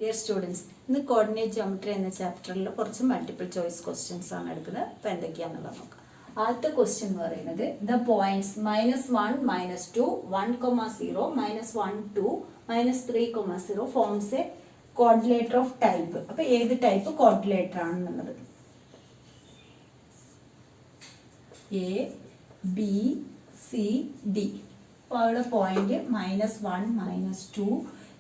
Dear students, ഇന്ന് coordinate geometry എന്ന ചാപ്റ്ററിൽ കുറച്ച് മൾട്ടിപ്പിൾ ചോയ്സ് ക്വസ്റ്റ്യൻസ് ആണ് എടുക്കുന്നത്. അപ്പോൾ എന്തൊക്കെയാണെന്നുള്ളത് നോക്കാം. ആദ്യത്തെ ക്വസ്റ്റ്യൻ എന്ന് പറയുന്നത് the points -1, -2, 1,0, -1, 2, -3,0 forms A കോർഡിലേറ്റർ of type. അപ്പോൾ ഏത് ടൈപ്പ് കോർഡിലേറ്റർ ആണെന്നുള്ളത് എ, ബി, സി, ഡി. അപ്പോൾ അവിടെ പോയിന്റ് -1, -2,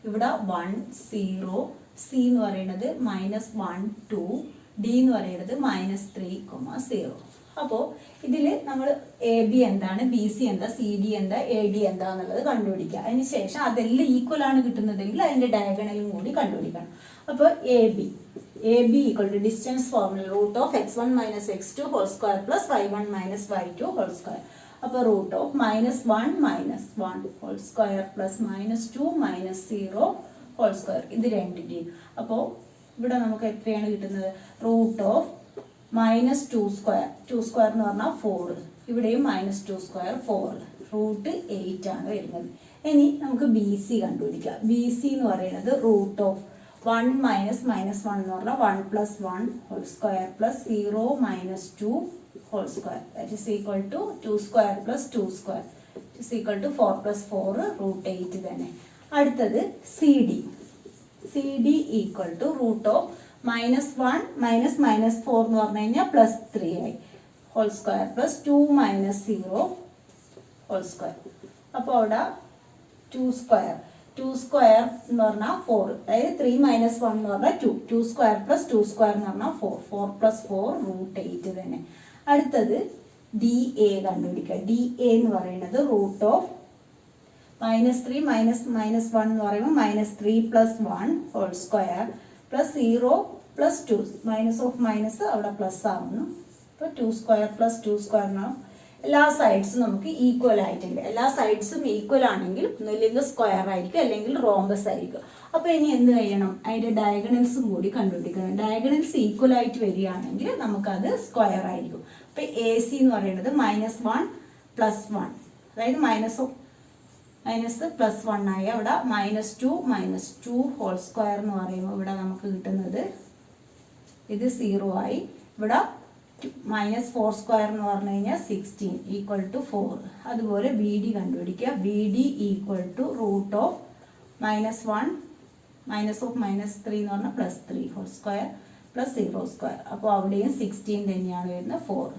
ഇവിടെ 1, 0, സി എന്ന് പറയുന്നത് -1, 2, ഡി എന്ന് പറയുന്നത് -3, 0. അപ്പോൾ ഇതിൽ നമ്മൾ എ ബി എന്താണ്, ബി സി എന്താ, സി ഡി എന്താ, എ ഡി എന്താന്നുള്ളത് കണ്ടുപിടിക്കുക. അതിനുശേഷം അതെല്ലാം ഈക്വൽ ആണ് കിട്ടുന്നതെങ്കിൽ അതിന്റെ ഡയഗണലും കൂടി കണ്ടുപിടിക്കണം. അപ്പോൾ A B equal to distance formula √(x1 - x2) whole square plus y1 - y2 whole square. അപ്പോൾ √(-1 - 1) whole square plus -2 - 0 whole square. ഇത് രണ്ടിൻ്റെയും. അപ്പോൾ ഇവിടെ നമുക്ക് എത്രയാണ് കിട്ടുന്നത്? √(-2 സ്ക്വയർ എന്ന് പറഞ്ഞാൽ 4, ഇവിടെയും -2 സ്ക്വയർ 4, √8 ആണ് വരുന്നത്. ഇനി നമുക്ക് ബി സി കണ്ടുപിടിക്കാം. ബി സി എന്ന് പറയുന്നത് √(1 - -1) എന്ന് പറഞ്ഞാൽ 1 + 1 whole square plus 0 - 2 whole square, that is equal to 2 square plus 2 square is equal to 4 plus 4 √8 തന്നെ. അടുത്തത് സി ഡി ഈക്വൽ ടു √(-1 - -4) എന്ന് പറഞ്ഞു കഴിഞ്ഞാൽ +3 ആയി whole square plus 2 - 0 whole square. അപ്പോൾ അവിടെ 2 സ്ക്വയർ എന്ന് പറഞ്ഞാൽ 4, അതായത് 3 - 1 എന്ന് പറഞ്ഞാൽ 2 സ്ക്വയർ പ്ലസ് 2 സ്ക്വയർ എന്ന് പറഞ്ഞാൽ 4 plus 4 √8 തന്നെ. അടുത്തത് ഡി എ കണ്ടുപിടിക്കുക. ഡി എ എന്ന് പറയുന്നത് √(-3 - -1) എന്ന് പറയുമ്പോൾ -3 + 1 ഹോൾ സ്ക്വയർ പ്ലസ് 0 + 2 മൈനസ് അവിടെ പ്ലസ് ആവുന്നു. അപ്പോൾ 2 സ്ക്വയർ പ്ലസ് 2 സ്ക്വയർ എന്നാണ്. എല്ലാ സൈഡ്സും നമുക്ക് ഈക്വൽ ആയിട്ടുണ്ട്. എല്ലാ സൈഡ്സും ഈക്വൽ ആണെങ്കിൽ ഒന്നുമില്ലെങ്കിൽ സ്ക്വയർ ആയിരിക്കും, അല്ലെങ്കിൽ റോംബസ് ആയിരിക്കും. അപ്പോൾ ഇനി എന്ത് ചെയ്യണം? അതിൻ്റെ ഡയഗണൽസും കൂടി കണ്ടുപിടിക്കണം. ഡയഗണൽസ് ഈക്വൽ ആയിട്ട് വരികയാണെങ്കിൽ നമുക്കത് സ്ക്വയർ ആയിരിക്കും. അപ്പോൾ എ സി എന്ന് പറയുന്നത് -1 + 1, അതായത് +1 ആയി അവിടെ -2 ഹോൾ സ്ക്വയർ എന്ന് പറയുമ്പോൾ ഇവിടെ നമുക്ക് കിട്ടുന്നത് ഇത് 0 ആയി. ഇവിടെ -4 സ്ക്വയർ എന്ന് പറഞ്ഞു കഴിഞ്ഞാൽ 16 ഈക്വൽ ടു 4. അതുപോലെ ബി ഡി കണ്ടുപിടിക്കുക. ബി ഡി ഈക്വൽ ടു √(-1 - -3) എന്ന് പറഞ്ഞാൽ +3 ഹോൾ സ്ക്വയർ പ്ലസ് 0 സ്ക്വയർ. അപ്പോൾ അവിടെയും 16 തന്നെയാണ് വരുന്നത്, 4.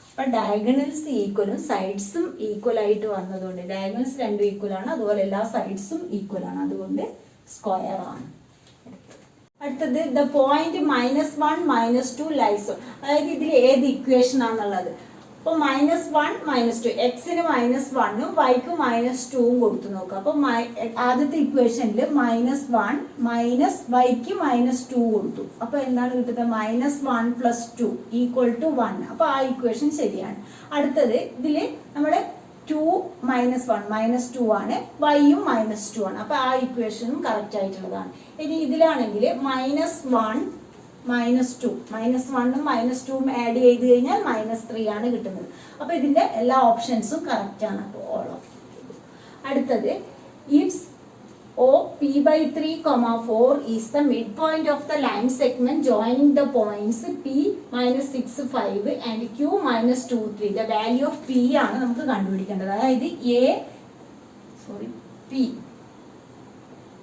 അപ്പോൾ ഡയഗണൽസ് ഈക്വലും സൈഡ്സും ഈക്വൽ ആയിട്ട് വന്നതുകൊണ്ട് ഡയഗണൽസ് രണ്ടും ഈക്വൽ ആണ്, അതുപോലെ എല്ലാ സൈഡ്സും ഈക്വൽ ആണ്, അതുകൊണ്ട് സ്ക്വയർ ആണ്. അടുത്തത് ദ പോയിന്റ് -1 - 2 ലൈസ്. അതായത് ഇതിൽ ഏത് ഇക്വേഷൻ ആണെന്നുള്ളത്. അപ്പോൾ -1 - 2, എക്സിന് -1ഉം വൈക്ക് -2ഉം കൊടുത്തു നോക്കുക. അപ്പോൾ ആദ്യത്തെ ഇക്വേഷനിൽ -1 മൈനസ് വൈക്ക് -2 കൊടുത്തു. അപ്പോൾ എന്താണ് കിട്ടുന്നത്? -1 + 2 = 1. അപ്പോൾ ആ ഇക്വേഷൻ ശരിയാണ്. അടുത്തത് ഇതിൽ നമ്മുടെ 2 - 1 -2 ആണ്, വൈയും -2 ആണ്. അപ്പോൾ ആ ഇക്വേഷനും കറക്റ്റ് ആയിട്ടുള്ളതാണ്. ഇനി ഇതിലാണെങ്കിൽ -1 - 2, -1ഉം -2ഉം ആഡ് ചെയ്ത് കഴിഞ്ഞാൽ -3 ആണ് കിട്ടുന്നത്. അപ്പോൾ ഇതിന്റെ എല്ലാ ഓപ്ഷൻസും കറക്റ്റ് ആണ്. അപ്പോൾ ഓൾ ഓഫ്. അടുത്തത് if OP/3, 4 is the midpoint of the line segment joining the points P -6, 5 and Q -2, 3. The value of P ആണ് നമുക്ക് കണ്ടുപിടിക്കേണ്ടത്. അതായത് P,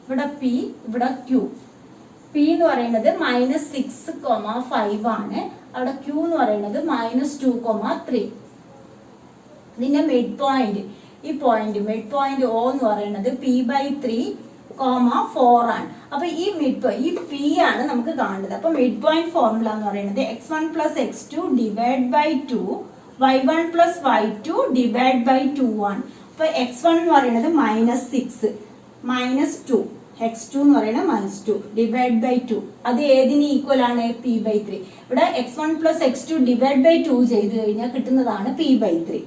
ഇവിടെ P, ഇവിടെ Q. P എന്ന് പറയുന്നത് -6, 5 ആണ്. അവിടെ Q എന്ന് പറയുന്നത് -2, 3. ഇതിന്റെ മിഡ് പോയിന്റ്, ഈ പോയിന്റ് മിഡ് പോയിന്റ് O എന്ന് പറയുന്നത് P/3, 4 ആണ്. അപ്പൊ ഈ ഈ P ആണ് നമുക്ക് കാണേണ്ടത്. അപ്പൊ മിഡ് പോയിന്റ് ഫോർമുല എന്ന് പറയുന്നത് x1 + x2 / 2 y1 + y2 / 2 ആണ്. അപ്പൊ x1 എന്ന് പറയുന്നത് -6 -2, x2 എന്ന് പറയുന്നത് -2 / 2. അത് ഏതിന് ഈക്വൽ ആണ്? P/3. ഇവിടെ x1 + x2 / 2 ചെയ്ത് കഴിഞ്ഞാൽ കിട്ടുന്നതാണ് P/3.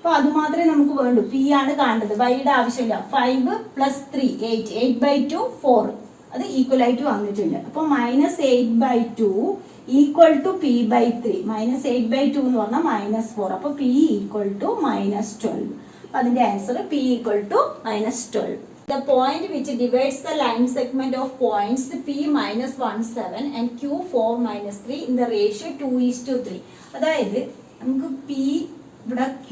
അപ്പോൾ അത് മാത്രമേ നമുക്ക് വേണ്ടൂ. P ആണ് കാണേണ്ടത്, വൈയുടെ ആവശ്യമില്ല. 5 + 3 8/2 4, അത് ഈക്വൽ ആയിട്ട് വന്നിട്ടുണ്ട്. അപ്പോൾ -8/2 = P/3. -8/2 എന്ന് പറഞ്ഞാൽ -4. അപ്പോൾ P = -12. അപ്പോൾ അതിന്റെ answer P = -12. The point which divides the line segment of points P minus 1, 7 and Q 4 minus 3 in the ratio 2:3. അതായത് നമുക്ക് P ഇവിടെ Q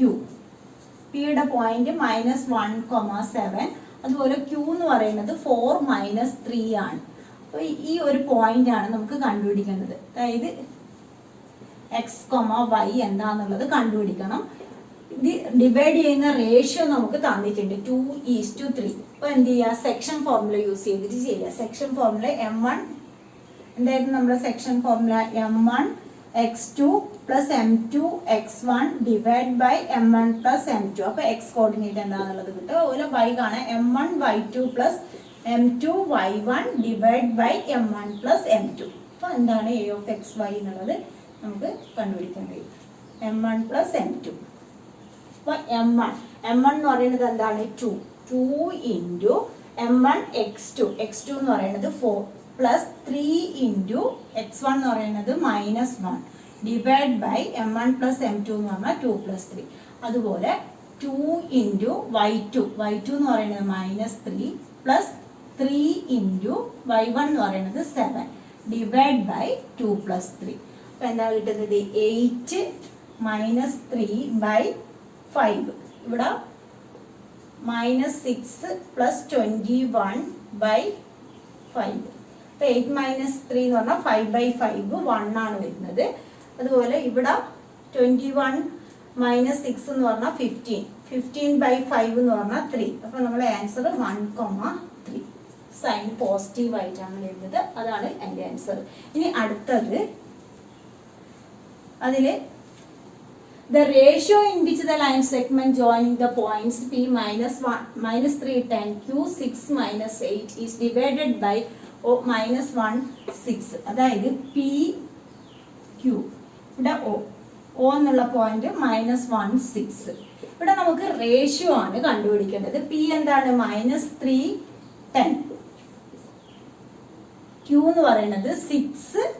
പിയുടെ പോയിന്റ് -1,7 അതുപോലെ Q എന്ന് പറയുന്നത് 4-3 ആണ്. അപ്പോൾ ഈ ഒരു പോയിന്റ് ആണ് നമുക്ക് കണ്ടുപിടിക്കേണ്ടത്. അതായത് x, y എന്താന്നുള്ളത് കണ്ടുപിടിക്കണം. ഇത് ഡിവൈഡ് ചെയ്യുന്ന റേഷ്യോ നമുക്ക് തന്നിട്ടുണ്ട് 2:3. അപ്പോൾ എന്ത് ചെയ്യുക, സെക്ഷൻ ഫോർമുല യൂസ് ചെയ്തിട്ട് ചെയ്യുക. സെക്ഷൻ ഫോർമുല M1 എന്തായിരുന്നു നമ്മുടെ section formula? M1 x2 plus m2 x1 divide by m1 plus m2. അപ്പോൾ x കോർഡിനേറ്റ് എന്താണെന്നുള്ളത് കിട്ടും. അതുപോലെ y കാണാൻ m1 y2 plus m2 y1 divide by m1 plus m2. അപ്പോൾ എന്താണ് a of x y എന്നുള്ളത് നമുക്ക് കണ്ടുപിടിക്കാൻ കഴിയും. m1 plus m2. അപ്പോൾ m1 എന്ന് പറയുന്നത് എന്താണ്? 2 ഇൻറ്റു m1 x2 എന്ന് പറയുന്നത് 4 പ്ലസ് 3 ഇൻറ്റു x1 എന്ന് പറയുന്നത് -1 divide by m1 plus m2 എന്ന് പറഞ്ഞാൽ 2 പ്ലസ് 3. അതുപോലെ 2 ഇൻറ്റു y2 എന്ന് പറയുന്നത് -3 പ്ലസ് 3 ഇൻറ്റു y1 എന്ന് പറയുന്നത് 7 ഡിവൈഡ് ബൈ 2 പ്ലസ് 3. അപ്പോൾ എന്താ കിട്ടുന്നത്? 8 മൈനസ് 3 ബൈ 5. ഇവിടെ -6 പ്ലസ് 21 ബൈ 5. അപ്പോൾ 8 മൈനസ് 3 എന്ന് പറഞ്ഞാൽ 5/5 1 ആണ് വരുന്നത്. അതുപോലെ ഇവിടെ 21 മൈനസ് 6 എന്ന് പറഞ്ഞാൽ 15/5 എന്ന് പറഞ്ഞാൽ 3. അപ്പോൾ നമ്മുടെ ആൻസർ 1,3. സൈൻ പോസിറ്റീവ് ആയിട്ടാണ് വരുന്നത്. അതാണ് എൻ്റെ ആൻസർ. ഇനി അടുത്തത് അതിൽ the ratio in which the line segment joining the points P -3, 10, Q 6 minus 8 is divided by -1, 6. അതായത് P Q ഇവിടെ O എന്നുള്ള പോയിന്റ് -1, 6. ഇവിടെ നമുക്ക് റേഷ്യോ ആണ് കണ്ടുപിടിക്കേണ്ടത്. P എന്താണ്? -3, 10. Q എന്ന് പറയുന്നത് 6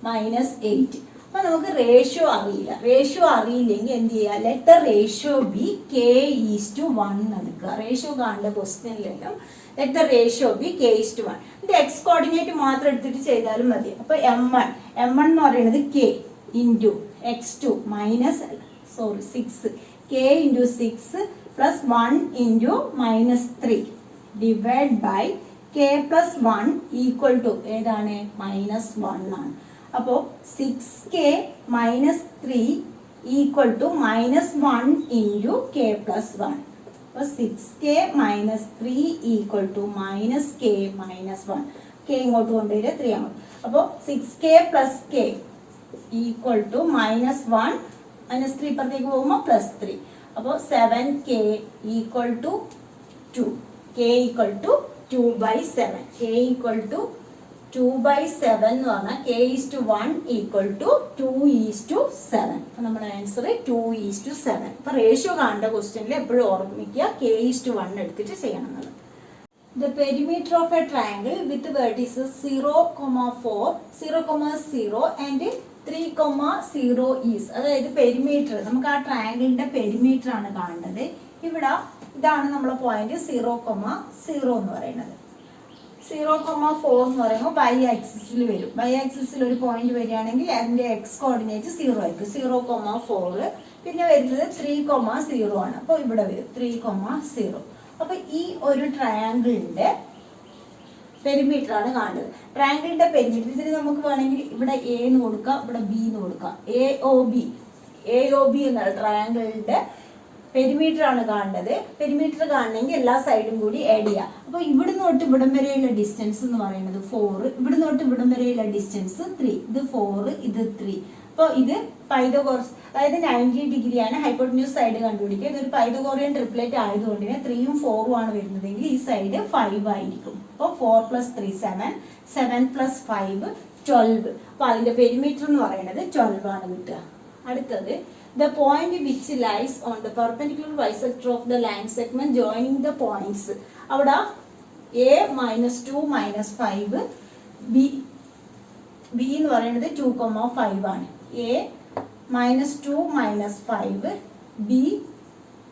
മൈനസ് 8. അപ്പോൾ നമുക്ക് റേഷ്യോ അറിയില്ല. റേഷ്യോ അറിയില്ലെങ്കിൽ എന്ത് ചെയ്യുക? Let the ratio be k:1 എടുക്കുക. റേഷ്യോ കാണേണ്ട ക്വസ്റ്റ്യനിലെല്ലാം let the ratio be k:1. ഇത് എക്സ് കോർഡിനേറ്റ് മാത്രം എടുത്തിട്ട് ചെയ്താലും മതി. അപ്പോൾ m1 എന്ന് പറയുന്നത് k into x2 6 k into 6 plus 1 into -3 divide by k plus 1 equal to ഏതാണ്? -1 ആണ്. അപ്പോൾ 6k minus 3 equal to -1 into k plus 1. അപ്പോൾ 6k minus 3 equal to -k minus 1. k ഇങ്ങോട്ട് കൊണ്ടുവരിക, 3 അങ്ങോട്ട്. അപ്പോൾ 6k plus k equal to -1 -3 ഇപ്പുറത്തേക്ക് പോകുമ്പോൾ +3. അപ്പോൾ 7k equal to 2. k equal to 2/7. k equal to 2/7 എന്ന് പറഞ്ഞാൽ k:1 ഈക്വൽ ടു 2:7. അപ്പം നമ്മുടെ ആൻസർ 2:7. അപ്പം റേഷ്യോ കാണേണ്ട ക്വസ്റ്റ്യനിൽ എപ്പോഴും ഓർമ്മിക്കുക k:1 എടുത്തിട്ട് ചെയ്യണം എന്നുള്ളത്. The perimeter of a triangle with vertices 0,4, 0,0 and 3,0 is. അതായത് പെരിമീറ്റർ, നമുക്ക് ആ ട്രയാങ്കിളിന്റെ പെരിമീറ്റർ ആണ് കാണേണ്ടത്. ഇവിടെ ഇതാണ് നമ്മളെ പോയിന്റ് 0,0 എന്ന് പറയുന്നത്. 0,4 എന്ന് പറയുമ്പോൾ ബൈ ആക്സിസിൽ വരും. ബൈ ആക്സിസിൽ ഒരു പോയിന്റ് വരികയാണെങ്കിൽ അതിന്റെ എക്സ് കോർഡിനേറ്റ് 0 ആയിരിക്കും. 0,4 പിന്നെ വരുന്നത് 3,0 ആണ്. അപ്പോൾ ഇവിടെ വരും 3,0. അപ്പോൾ ഈ ഒരു ട്രയാങ്കിളിന്റെ പെരിമീറ്റർ ആണ് കാണുന്നത്. ട്രയാങ്കിളിന്റെ പെരിമീറ്റർ ഇതിന് നമുക്ക് വേണമെങ്കിൽ ഇവിടെ എ എന്ന് കൊടുക്കാം, ഇവിടെ ബി എന്ന് കൊടുക്കാം. AOB എന്നുള്ള ട്രയാങ്കിളിന്റെ പെരിമീറ്റർ ആണ് കാണേണ്ടത്. പെരിമീറ്റർ കാണണമെങ്കിൽ എല്ലാ സൈഡും കൂടി ആഡ് ചെയ്യാം. അപ്പോൾ ഇവിടുന്ന് തൊട്ട് ഇവിടം വരെയുള്ള ഡിസ്റ്റൻസ് എന്ന് പറയുന്നത് 4, ഇവിടുന്ന് തൊട്ട് ഇവിടം വരെയുള്ള ഡിസ്റ്റൻസ് 3. ഇത് 4, ഇത് 3. അപ്പോൾ ഇത് പൈതഗോറസ്, അതായത് 90 ഡിഗ്രിയാണ് ഹൈപ്പോട്ടന്യൂസ് സൈഡ് കണ്ടുപിടിക്കുക. ഇതൊരു പൈതഗോറിയൻ ട്രിപ്ലെറ്റ് ആയതുകൊണ്ട് 3ഉം 4ഉം ആണ് വരുന്നതെങ്കിൽ ഈ സൈഡ് 5 ആയിരിക്കും. അപ്പോൾ 4 + 3 7, 7 + 5 12. അപ്പോൾ അതിന്റെ പെരിമീറ്റർ എന്ന് പറയുന്നത് 12 ആണ് കിട്ടുക. അടുത്തത് the point which lies on the perpendicular bisector of the line segment joining the points. അവിടെ a -2 -5 b എന്ന് പറയുന്നത് 2,5 ആണ്. a -2 -5 b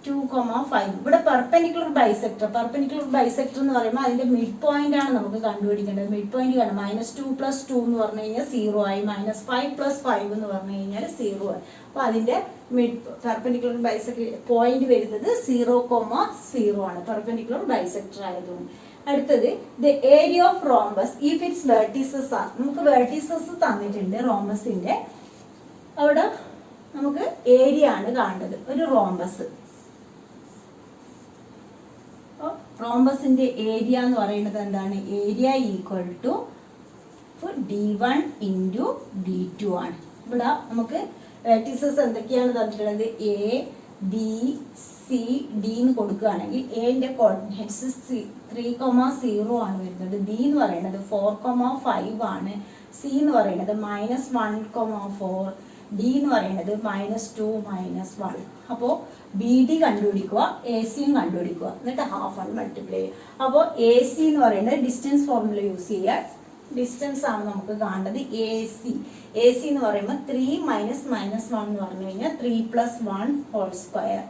2,5. ഇവിടെ പെർപെൻഡിക്കുലർ ബൈസെക്ടർ എന്ന് പറയുമ്പോൾ അതിന്റെ മിഡ് പോയിന്റ് ആണ് നമുക്ക് കണ്ടുപിടിക്കേണ്ടത്. മിഡ് പോയിന്റ് കാണാം. -2 + 2 എന്ന് പറഞ്ഞു കഴിഞ്ഞാൽ 0 ആയി. -5 + 5 എന്ന് പറഞ്ഞു കഴിഞ്ഞാൽ 0 ആയി. അപ്പൊ അതിന്റെ മിഡ് പെർപെൻഡിക്കുലർ ബൈസെക്ടർ പോയിന്റ് വരുന്നത് 0,0 ആണ്, പെർപെൻഡിക്കുലർ ബൈസെക്ടർ ആയതുകൊണ്ട്. അടുത്തത് the area of rhombus if its vertices are. നമുക്ക് വെർട്ടീസസ് തന്നിട്ടുണ്ട് റോംബസിന്റെ. അവിടെ നമുക്ക് ഏരിയ ആണ് കാണേണ്ടത്, ഒരു റോംബസ്. റോംബസിന്റെ ഏരിയ എന്ന് പറയുന്നത് എന്താണ്? Area equal to d1 × d2 ആണ്. ഇവിടെ നമുക്ക് വെർട്ടീസസ് എന്തൊക്കെയാണ് തന്നിട്ടുള്ളത്? A, B, C, D എന്ന് കൊടുക്കുകയാണെങ്കിൽ എന്റെ കോർഡിനേറ്റ്സ് 3,0 ആണ് വരുന്നത്. B എന്ന് പറയുന്നത് 4,5 ആണ്. C എന്ന് പറയുന്നത് -1,4. D എന്ന് പറയുന്നത് -2 -1. അപ്പോൾ BD കണ്ടുപിടിക്കുക, AC കണ്ടുപിടിക്കുക, എന്നിട്ട് ഹാഫ് ആണ് മൾട്ടിപ്ലൈ ചെയ്യുക. അപ്പോൾ AC എന്ന് പറയുന്നത് ഡിസ്റ്റൻസ് ഫോർമുല യൂസ് ചെയ്യുക. ഡിസ്റ്റൻസ് ആണ് നമുക്ക് കാണേണ്ടത്. AC എന്ന് പറയുമ്പോൾ 3 - -1 എന്ന് പറഞ്ഞു കഴിഞ്ഞാൽ 3 + 1 whole square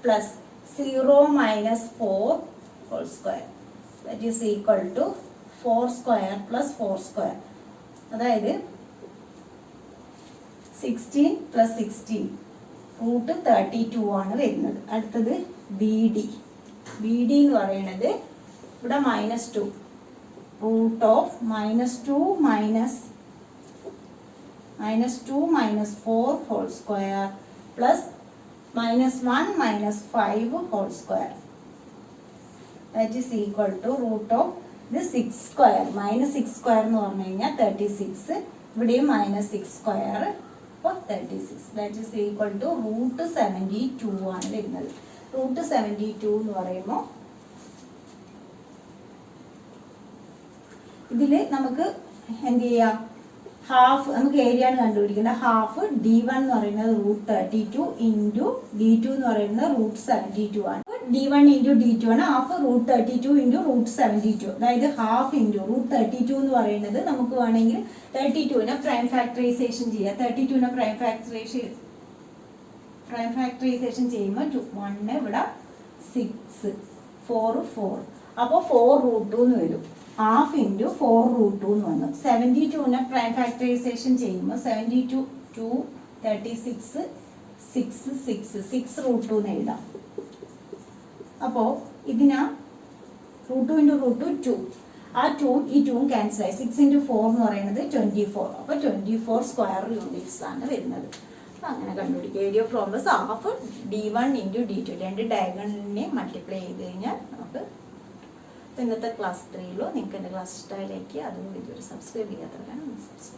plus 0 - 4 whole square that is equal to 4 square plus 4 square, അതായത് 16 + 16 √32 ആണ് വരുന്നത്. അടുത്തത് BD എന്ന് പറയുന്നത് ഇവിടെ -2 √(-2 - 4 whole square plus -1 - 5 whole square that is equal to ഇത് 6 സ്ക്വയർ -6 സ്ക്വയർ എന്ന് പറഞ്ഞു കഴിഞ്ഞാൽ 36, ഇവിടെയും -6 സ്ക്വയർ, അപ്പോൾ 36 ദാറ്റ് ഈസ് ഈക്വൽ ടു √72 ആണ് വരുന്നത്. √72 എന്ന് പറയുമ്പോൾ ഇതില് നമുക്ക് എന്ത് ചെയ്യാം? ഹാഫ്, നമുക്ക് ഏരിയ ആണ് കണ്ടുപിടിക്കുന്നത്. ഹാഫ് d1 എന്ന് പറയുന്നത് √32 × d2 എന്ന് പറയുന്നത് √72 ആണ്. d1 × d2 ആണ്. ഹാഫ് √32 × √72, അതായത് ഹാഫ് × √32 എന്ന് പറയുന്നത് നമുക്ക് വേണമെങ്കിൽ 32നെ പ്രൈം ഫാക്ടറൈസേഷൻ ചെയ്യാം. 32നെ പ്രൈം ഫാക്ടറൈസേഷൻ ചെയ്യുമ്പോൾ 1 ഇവിടെ 6 4 4, അപ്പോൾ 4√2 എന്ന് വരും. ഹാഫ് × 4√2 എന്ന് വന്നു. 72നെ പ്രൈം ഫാക്ടറൈസേഷൻ ചെയ്യുമ്പോൾ 72 2 36 6 6 6√2 എന്ന് എഴുതാം. അപ്പോൾ ഇതിനാ √2 × √2 2, ആ 2 ഈ 2 ക്യാൻസൽ ആയി. 6 × 4 എന്ന് പറയുന്നത് 24, അപ്പോൾ 24 സ്ക്വയർ യൂണിറ്റ്സ് ആണ് വരുന്നത്. അപ്പോൾ അങ്ങനെ കണ്ടുപിടിക്കുക. Area of rhombus half d1 × d2, രണ്ട് ഡയഗണലിനെ മൾട്ടിപ്ലൈ ചെയ്ത് കഴിഞ്ഞാൽ നമുക്ക്. ഇന്നത്തെ ക്ലാസ് 3 നിങ്ങൾക്ക് എൻ്റെ ക്ലാസ് ഇഷ്ടമായിലേക്ക് അതും ഇതുവരെ സബ്സ്ക്രൈബ് ചെയ്യാത്തവരാണ് സബ്സ്ക്രൈബ്